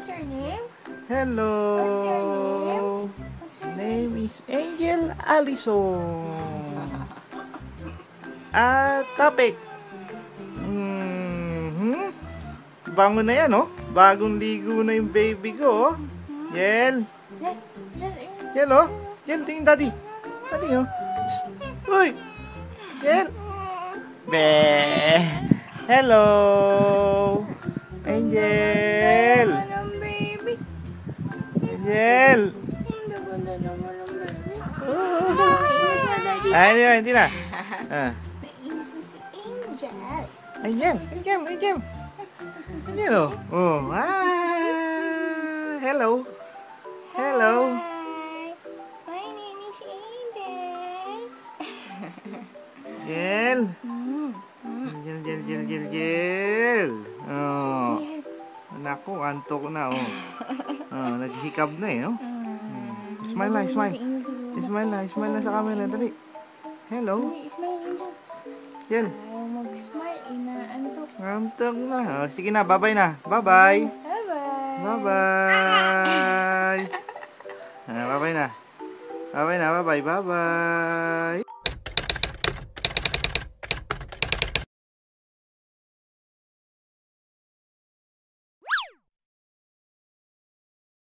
What's your name? Hello. What's your name? What's your name? Name is Angel Allison. Topic. Bango na yan, oh. Bagong ligo na yung baby ko, oh. Yel. Yel, oh. Yel, tingin daddy. Daddy, oh. Shh. Uy. Yel. Be. Hello. Angel. Ang baby. Angel. Ang ganda naman ang baby. Oh. Mainis na, Daddy. Ay, hindi na. Mainis na si Angel. Angel. Angel, oh. Oh. Hello. Hello. Hi. My name is Angel. Angel. Angel. Oh. Naku, antok na, oh. Oh, naghihikab na, eh, oh. Smile na, smile. Smile na sa camera, dali. Hello. Smile, Angel. Yan. Ayaw mag-smile. Inaantok. Antok na. Oh, sige na, bye-bye na. Bye-bye. Bye-bye. Bye-bye. Bye-bye na. Bye-bye.